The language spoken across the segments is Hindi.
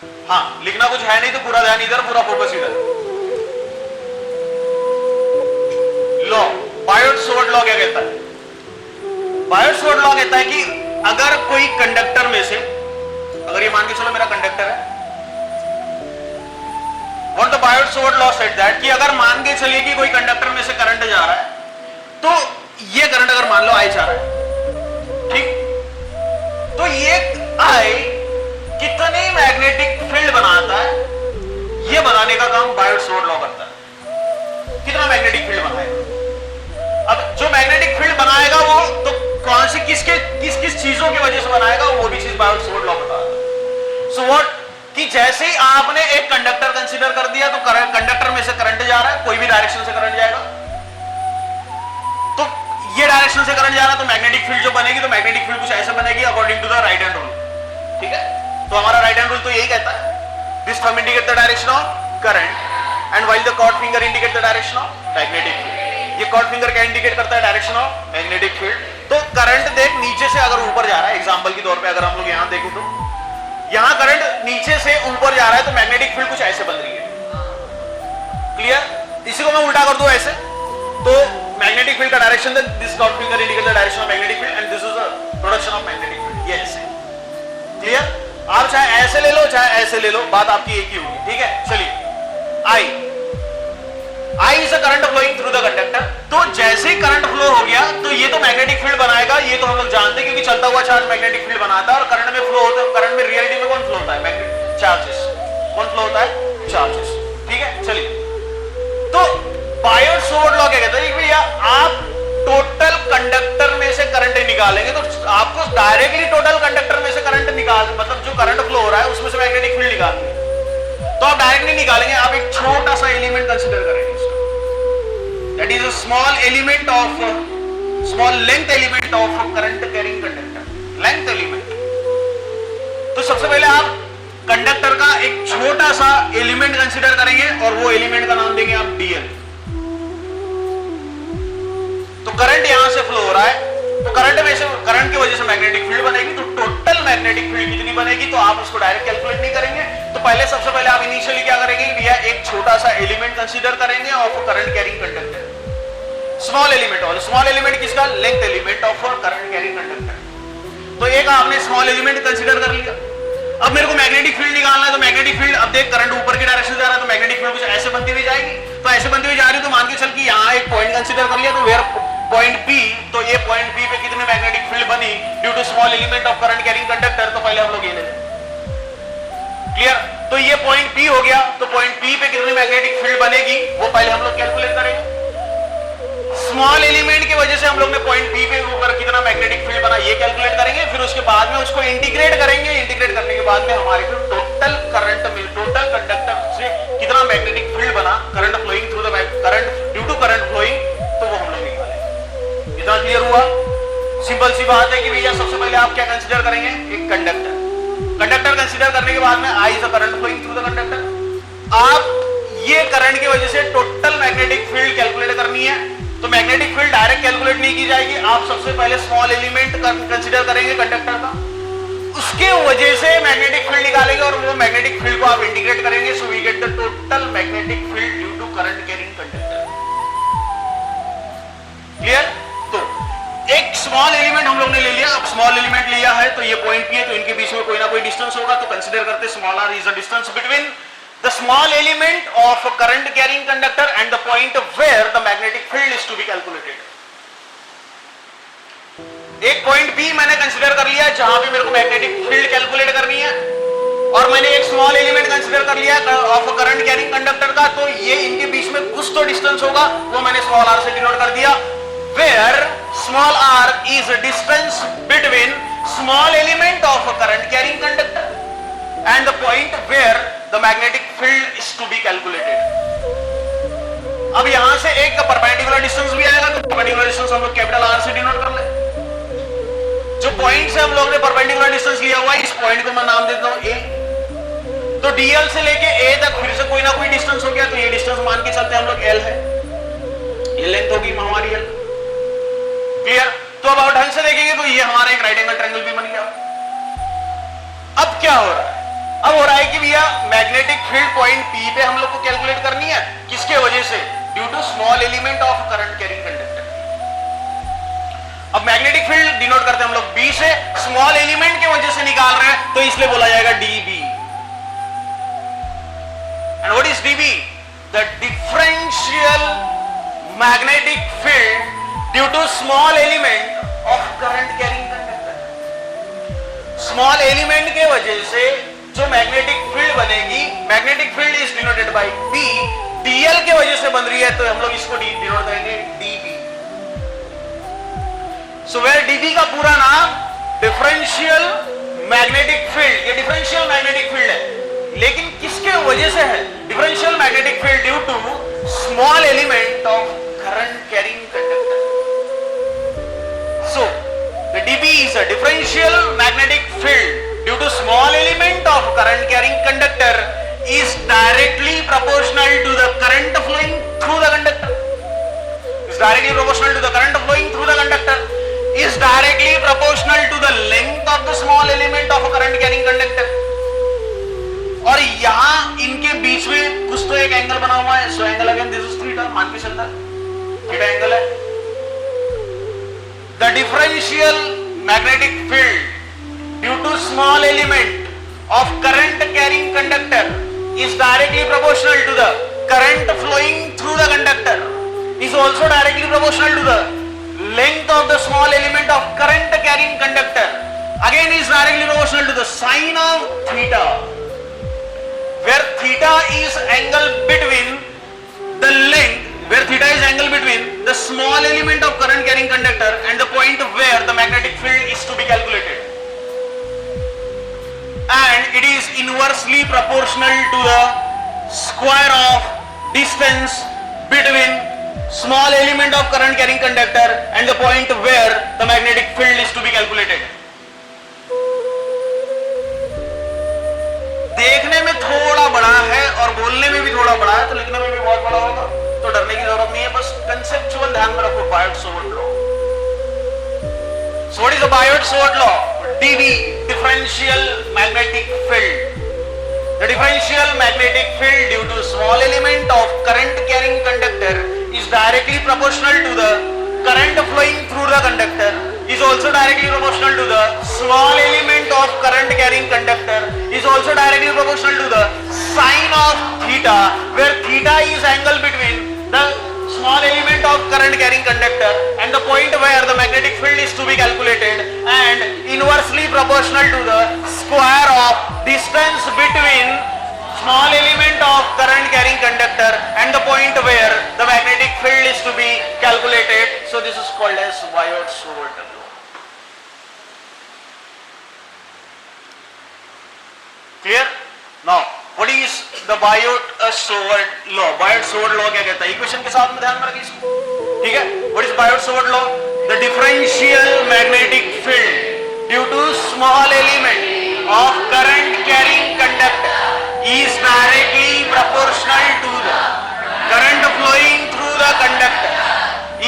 हाँ, लिखना कुछ है नहीं तो पूरा ध्यान इधर, पूरा फोकस इधर। लॉ, बायोट-सवार्ट लॉ क्या कहता है? बायोट-सवार्ट लॉ कहता है कि अगर कोई कंडक्टर में से, अगर ये मान के चलो मेरा कंडक्टर है, what the बायोट-सवार्ट law said that, कि अगर मान के चलिए कि कोई कंडक्टर में से करंट जा रहा है, तो ये करंट अगर मान लो आई जा रहा है, ठीक, तो ये आई कितनी मैग्नेटिक फील्ड बनाता है, ये बनाने का काम बायोट-सवार्ट लॉ करता है। कितना मैग्नेटिक फील्ड बनाएगा? अब जो मैग्नेटिक फील्ड बनाएगा वो तो कौन सी किस किस चीजों की वजह से बनाएगा, वो भी चीज बायोट-सवार्ट लॉ बताता है। सो व्हाट, कि जैसे ही आपने एक कंडक्टर कंसीडर कर दिया तो कंडक्टर में से करंट जा रहा है, कोई भी डायरेक्शन से करंट जाएगा, तो ये डायरेक्शन से करंट जा रहा है, तो मैग्नेटिक फील्ड जो बनेगी, तो मैग्नेटिक फील्ड कुछ ऐसे बनेगी according to the right hand rule. ठीक है, तो हमारा राइट हैंड रूल तो यही कहता है, this thumb indicate the direction of current and while the curled finger indicate the direction of magnetic field. ये कॉर्ड फिंगर क्या इंडिकेट करता है? Direction of magnetic field. तो करंट देख नीचे से अगर ऊपर जा रहा है, एग्जांपल के तौर पे अगर हम लोग यहां देखो तो यहां करंट नीचे से ऊपर जा रहा है, तो मैग्नेटिक फील्ड कुछ ऐसे बन रही है। क्लियर? इसी को मैं उल्टा कर दूं ऐसे, तो मैग्नेटिक फील्ड का direction, this cord finger indicate the direction of magnetic field and this is the production of magnetic field. ये ऐसे। क्लियर? आप चाहे ऐसे ले लो चाहे ऐसे ले लो, बात आपकी एक ही होगी। ठीक है, चलिए, I is a current flowing through the conductor। तो जैसे ही करंट फ्लो हो गया तो ये तो मैग्नेटिक फील्ड बनाएगा, ये तो हम लोग जानते हैं क्योंकि चलता हुआ चार्ज मैग्नेटिक फील्ड बनाता है, और करंट में फ्लो होता है, करंट में रियलिटी में कौन फ्लो होता है? Magnetic charges. कौन फ्लो होता है? चार्जेस। ठीक है, चलिए, तो बायोट-सवार्ट लॉ क्या कहता है? भैया आप टोटल कंडक्टर में से करंट निकालेंगे तो आपको डायरेक्टली टोटल कंडक्टर में से करंट निकाल, मतलब जो करंट फ्लो हो रहा है उसमें से मैग्नेटिक फील्ड निकालेंगे, तो आप डायरेक्ट नहीं निकालेंगे, आप एक छोटा सा एलिमेंट कंसीडर करेंगे, that is a small element of small length element of current carrying conductor, length element। तो सबसे पहले आप कंडक्टर का एक छोटा सा एलिमेंट कंसीडर करेंगे और वो एलिमेंट का नाम देंगे आप डीएल। तो करंट यहां से फ्लो हो रहा है, तो करंट में से, करंट की वजह से मैग्नेटिक फील्ड बनेगी, तो टोटल मैग्नेटिक फील्ड कितनी बनेगी, तो आप उसको डायरेक्ट कैलकुलेट नहीं करेंगे, तो पहले सबसे पहले आप इनिशियली क्या करेंगे भैया, एक छोटा सा एलिमेंट कंसीडर करेंगे of current carrying conductor, small element. और स्मॉल एलिमेंट किसका? Length element of current carrying conductor. तो एक आपने स्मॉल एलिमेंट कंसीडर कर लिया, अब मेरे को मैग्नेटिक फील्ड निकालना है, तो मैग्नेटिक फील्ड, अब देख करंट ऊपर की डायरेक्शन जा रहा है, तो मैग्नेटिक फील्ड कुछ ऐसे बनती हुई जाएगी, तो ऐसे बनती हुई जा रही है, तो मान के चल कि यहां एक पॉइंट कंसीडर कर लिया, तो वेयर पॉइंट पी, तो ये पॉइंट पी पे कितनी मैग्नेटिक फील्ड बनी due to small element of current carrying conductor, तो पहले हम लोग ये ले लें। क्लियर? तो ये पॉइंट पी हो गया, तो पॉइंट पी पे कितनी मैग्नेटिक फील्ड बनेगी वो पहले हम लोग कैलकुलेट करेंगे। स्मॉल एलिमेंट की वजह से हम लोग ने पॉइंट पी पे ऊपर कितना मैग्नेटिक फील्ड बना ये कैलकुलेट करेंगे, फिर उसके बाद में उसको इंटीग्रेट करेंगे, इंटीग्रेट करने के बाद में हमारे को टोटल करंट मिल, टोटल कंडक्टर से कितना मैग्नेटिक फील्ड बना current flowing through the current due to current flowing, तो वो हम लोग निकालेंगे। इतना क्लियर हुआ? सिंपल सी बात है कि भैया सबसे पहले आप क्या कंसीडर करेंगे? एक कंडक्टर। कंडक्टर कंसीडर करने के बाद में I is the current flowing through the conductor. आप ये करंट की वजह से टोटल मैग्नेटिक फील्ड कैलकुलेट करनी है, तो मैग्नेटिक फील्ड डायरेक्ट कैलकुलेट नहीं की जाएगी, आप सबसे पहले स्मॉल एलिमेंट कंसीडर करेंगे कंडक्टर का, उसके वजह से मैग्नेटिक फील्ड निकालेंगे और वो मैग्नेटिक फील्ड को आप इंटीग्रेट करेंगे, so we get the total magnetic field due to current carrying conductor. Clear? तो एक स्मॉल एलिमेंट हम लोग ने ले लिया, अब स्मॉल एलिमेंट लिया है तो ये पॉइंट पी है, तो इनके बीच में कोई ना कोई डिस्टेंस होगा, तो कंसीडर करते small R is the distance between the small element of a current carrying conductor and the point where the magnetic field is to be calculated। एक पॉइंट P मैंने कंसीडर कर लिया जहां पे मेरे को मैग्नेटिक फील्ड कैलकुलेट करनी है, और मैंने एक स्मॉल एलिमेंट कंसीडर कर लिया of a current carrying conductor का, तो ये इनके बीच में कुछ तो डिस्टेंस होगा, वो मैंने स्मॉल r से डिनोट कर दिया, where small r is a distance between small element of a current carrying conductor and the point where the magnetic field is to be calculated। अब यहां से एक परपेंडिकुलर डिस्टेंस भी आएगा, तो परपेंडिकुलर डिस्टेंस हम लोग कैपिटल R से डिनोट कर ले। जो पॉइंट से हम लोग ने परपेंडिकुलर डिस्टेंस लिया हुआ है, इस पॉइंट को मैं नाम देता हूं A। तो DL से लेके A तक फिर से कोई ना कोई डिस्टेंस हो गया, तो ये डिस्टेंस मान के चलते हैं हम लोग L है, ये लेंथ होगी हमारी L। क्लियर? तो अब ढंग से देखेंगे तो ये हमारा एक राइट एंगल ट्रायंगल भी बन गया। अब क्या हो रहा है? अब हो रहा है कि भैया मैग्नेटिक फील्ड पॉइंट पी पे हम लोग को कैलकुलेट करनी है, किसके वजह से? Due to small element of current carrying conductor. अब मैग्नेटिक फील्ड डिनोट करते हैं हम लोग बी से, स्मॉल एलिमेंट के वजह से निकाल रहे हैं, तो इसलिए बोला जाएगा DB. And what is DB? The differential magnetic field due to small element of current carrying conductor. Small element के वजह से जो मैग्नेटिक फील्ड बनेगी, magnetic field is denoted by B, DL के वजह से बन रही है, तो हम लोग इसको डिनोट करेंगे डीबी। सो वेयर डीबी का पूरा नाम डिफरेंशियल मैग्नेटिक फील्ड, ये डिफरेंशियल मैग्नेटिक फील्ड है, लेकिन किसके वजह से है? Differential magnetic field due to small element of current carrying conductor. So the DB is a differential magnetic field due to small element of current carrying conductor is directly proportional to the current flowing through the conductor. Is directly proportional to the current flowing through the conductor. Is directly proportional to the length of the small element of a current carrying conductor. और यहां इनके बीच में कुछ तो एक एंगल बना हुआ है, so angle again this is theta, मान के चलता है थीटा एंगल है। The differential magnetic field due to small element of current carrying conductor is directly proportional to the current flowing through the conductor, is also directly proportional to the length of the small element of current carrying conductor, again is directly proportional to the sine of theta, where theta is angle between the length, where theta is angle between the small element of current carrying conductor and the point where the magnetic field is to be calculated. And it is inversely proportional to the square of distance between small element of current carrying conductor and the point where the magnetic field is to be calculated. देखने में थोड़ा बड़ा है और बोलने में भी थोड़ा बड़ा है, तो लिखने में भी बहुत बड़ा होगा, तो डरने की जरूरत नहीं है, बस कंसेप्चुअल ध्यान में रखो। Biot-Savart law. So what is the Biot-Savart law? dB, differential magnetic field. The differential magnetic field due to small element of current carrying conductor is directly proportional to the current flowing through the conductor, is also directly proportional to the small element of current carrying conductor, is also directly proportional to the sine of theta, where theta is angle between the small element of current carrying conductor and the point where the magnetic field is to be calculated, and inversely proportional to the square of distance between small element of current carrying conductor and the point where the magnetic field is to be calculated. So this is called as Biot-Savart law. Clear? Now what is the Biot-Savart law? Biot-Savart law क्या कहता है? इक्वेशन के साथ में ध्यान में रखिए इसको, ठीक है? What is Biot-Savart law? The differential magnetic field due to small element of current carrying conductor is directly proportional to the current flowing through the conductor,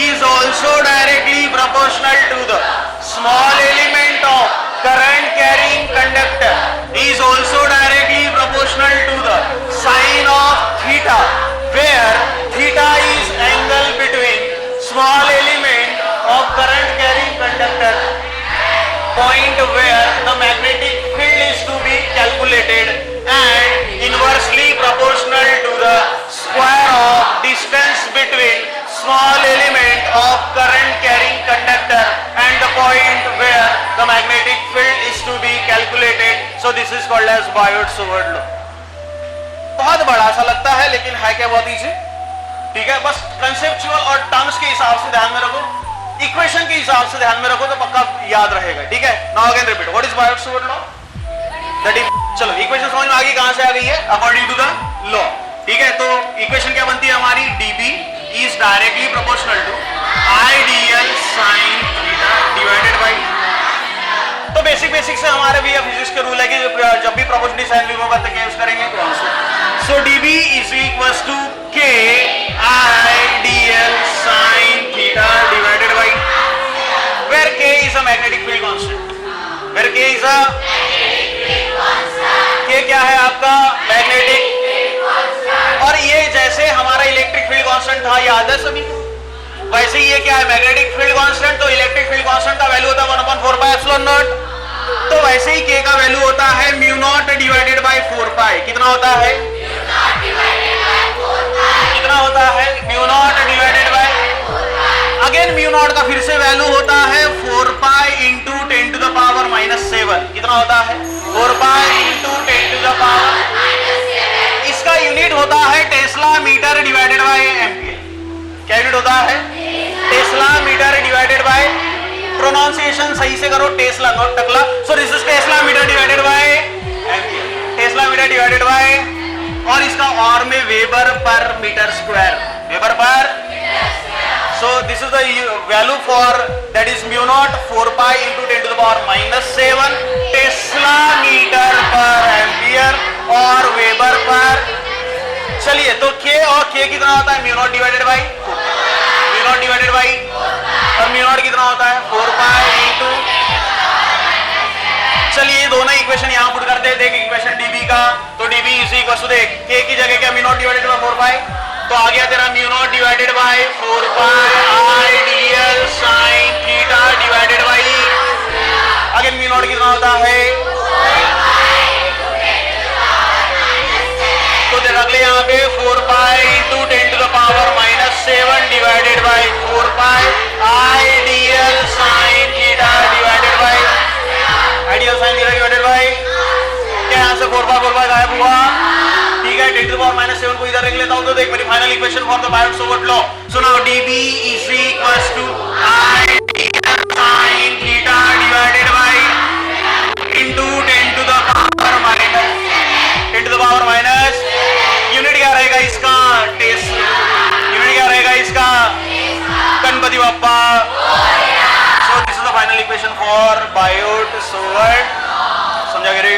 is also directly proportional to the small element of current carrying conductor, is also directly proportional to the sine of theta, where theta is angle between small element of current carrying conductor, point where the magnetic field is to be calculated, and inversely proportional to the square of distance between small element of current carrying conductor and the point where the magnetic field is to be calculated. So this is called as Biot-Savart law. बहुत बड़ा सा लगता है, लेकिन है क्या बहुत इजी, ठीक है? बस कंसेप्चुअल और टर्म्स के हिसाब से ध्यान में रखो, इक्वेशन के हिसाब से ध्यान में रखो, तो पक्का याद रहेगा, ठीक है? Now again repeat, what is Biot-Savart law? चलो इक्वेशन समझ में आ गई, कहां से आ गई है? अकॉर्डिंग टू द लॉ, ठीक है? तो इक्वेशन क्या बनती है हमारी? dB is directly proportional to IDL sin theta divided by, तो बेसिक से हमारे भी फिजिक्स के रूल है कि जब भी प्रोपोर्शनल साइन होगा तो क्या यूज करेंगे? सो dB is equals to K IDL sin theta divided by, where K is a magnetic field constant, where K is a, K क्या है मैग्नेटिक फील्ड कांस्टेंट, तो इलेक्ट्रिक फील्ड कांस्टेंट का वैल्यू होता है 1/4πε0। तो वैसे ही k का वैल्यू होता है म्यू नॉट डिवाइडेड बाय 4π। कितना होता है? कितना होता है? Mu not divided by, again mu not का फिर से वैल्यू होता है 4π इंटू 10⁻⁻7। कितना होता है? 4π इंटू 10⁻। इसका यूनिट होता है tesla metre divided by ampere. क्या यूनिट होता है? Tesla metre divided by, pronunciation सही से करो, टेस्ला नॉट टकला। So this is tesla metre divided by ampere, tesla metre divided by, और इसका और में weber per metre square, weber per. So this is the value for, that is mu naught 4π into 10⁻⁻7 Tesla metre पर एम्पियर और वेबर पर। चलिए, तो k और k कितना होता है? Mu not divided by, mu not divided by, और म्यू नॉट कितना होता है? 4π इंटू। चलिए दोनों इक्वेशन यहां पुट करते हैं। देख इक्वेशन dB का, तो dB इज इक्वल टू, देख k की जगह क्या? म्यू नॉट डिवाइडेड बाय 4π, तो आ गया तेरा mu not divided by 4π ideal sine theta divided by, again mu not कितना होता है? तो देख अगले यहाँ पे 4π into 10⁻⁻7 divided by 4π ideal sine theta divided by, ideal sine theta divided by, क्या यहाँ से 4π गायब हुआ? ठीक है, 10⁻⁻7 को इधर रख लेता हूं। तो देख मेरी final equation for the Biot Savart law. So now dB is equals to I D L sine theta divided by into 10⁻⁻, unit क्या रहेगा इसका? टेस्ला। यूनिट क्या रहेगा इसका? Ganpati Bappa. So this is the final equation for Biot Savart. समझा गया रे?